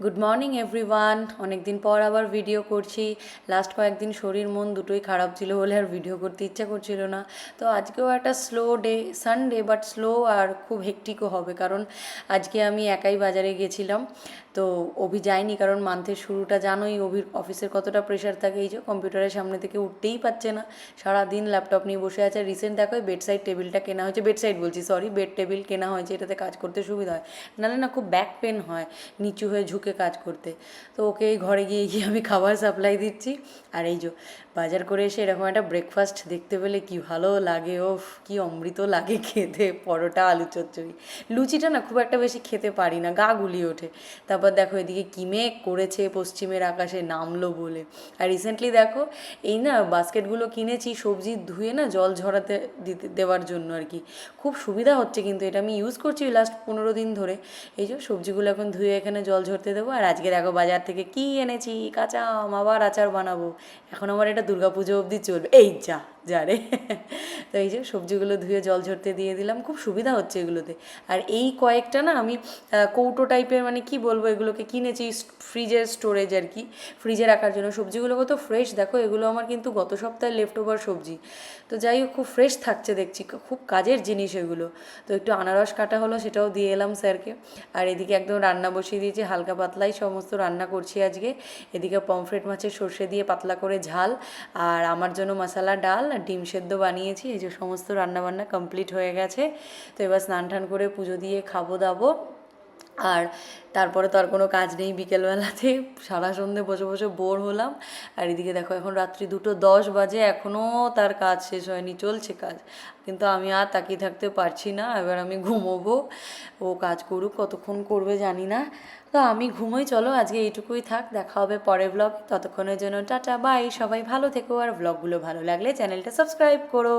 Good morning everyone. অনেক দিন পর আবার ভিডিও করছি। লাস্ট কয়েকদিন শরীর মন দুটোই খারাপ ছিল বলে আর ভিডিও করতে ইচ্ছা করছিল না। তো আজকেও একটা slow day, Sunday, but slow আর খুব হেকটিকও হবে, কারণ আজকে আমি একাই বাজারে গেছিলাম। তো অভি যায়নি, কারণ মান্থের শুরুটা জানোই অভির অফিসের কতটা প্রেশার থাকে। এই যে কম্পিউটারের সামনে থেকে উঠতেই পারছে না, সারাদিন ল্যাপটপ নিয়ে বসে আছে। রিসেন্ট দেখো বেডসাইড টেবিলটা কেনা হয়েছে, বেডসাইড বলছি সরি, বেড টেবিল কেনা হয়েছে, এটাতে কাজ করতে সুবিধা হয়, নাহলে না খুব ব্যাক পেন হয় নিচু হয়ে ঝুঁকে কাজ করতে। তো ওকে এই ঘরে গিয়ে গিয়ে আমি খাবার সাপ্লাই দিচ্ছি। আর এই যে বাজার করে এসে এরকম একটা ব্রেকফাস্ট দেখতে পেলে কি ভালো লাগে, ও কি অমৃত লাগে খেতে। পরোটা, আলু চচ্চড়ি, লুচিটা না খুব একটা বেশি খেতে পারি না, গা গুলিয়ে ওঠে। তারপর দেখো এদিকে কি মেঘ করেছে পশ্চিমের আকাশে নামলো বলে। আর রিসেন্টলি দেখো এই না বাস্কেটগুলো কিনেছি সবজি ধুয়ে না জল ঝরাতে দেওয়ার জন্য আর কি। খুব সুবিধা হচ্ছে, কিন্তু এটা আমি ইউজ করছি লাস্ট 15 দিন ধরে। এই যে সবজিগুলো এখন ধুয়ে এখানে জল ঝরতে দেবো। আর আজকে দেখো বাজার থেকে কি এনেছি, কাঁচা আম, আবার আচার বানাবো। এখন আমার এটা দুর্গাপুজো অবধি চলবে। এই যা রে তো এই যে সবজিগুলো ধুয়ে জল ঝরতে দিয়ে দিলাম, খুব সুবিধা হচ্ছে এগুলোতে। আর এই কয়েকটা না আমি কৌটো টাইপের, মানে কি বলবো, এগুলোকে কিনেছি ফ্রিজের স্টোরেজ আর কি, ফ্রিজে রাখার জন্য। সবজিগুলো কত ফ্রেশ দেখো, এগুলো আমার কিন্তু গত সপ্তাহে লেফট ওভার সবজি। তো যাই হোক খুব ফ্রেশ থাকছে দেখছি, খুব কাজের জিনিস এগুলো। তো একটু আনারস কাটা হলো, সেটাও দিয়ে এলাম স্যারকে। আর এদিকে একদম রান্না বসিয়ে দিয়েছি, হালকা পাতলাই সমস্ত রান্না করছি আজকে। এদিকে পমফ্রেট মাছের সর্ষে দিয়ে পাতলা করে ঝাল, আর আমার জন্য মশলা ডাল আর ডিম সেদ্ধ বানিয়েছি। এই যে সমস্ত রান্নাবান্না কমপ্লিট হয়ে গেছে। তো এবার স্নান টান করে পুজো দিয়ে খাবো দাবো। আর তারপরে তো আর কোনো কাজ নেই, বিকেলবেলাতে সারা সন্ধে বসে বসে বোর হলাম। আর এদিকে দেখো এখন রাত্রি 2:10 বাজে, এখনও তার কাজ শেষ হয়নি, চলছে কাজ। কিন্তু আমি আর তাকিয়ে থাকতে পারছি না, এবার আমি ঘুমোবো। ও কাজ করুক, কতক্ষণ করবে জানি না। তো আমি ঘুমোই, চলো আজকে এইটুকুই থাক, দেখা হবে পরের ব্লগ। ততক্ষণের জন্য টাটা বাই, সবাই ভালো থেকো। আর ব্লগগুলো ভালো লাগলে চ্যানেলটা সাবস্ক্রাইব করো।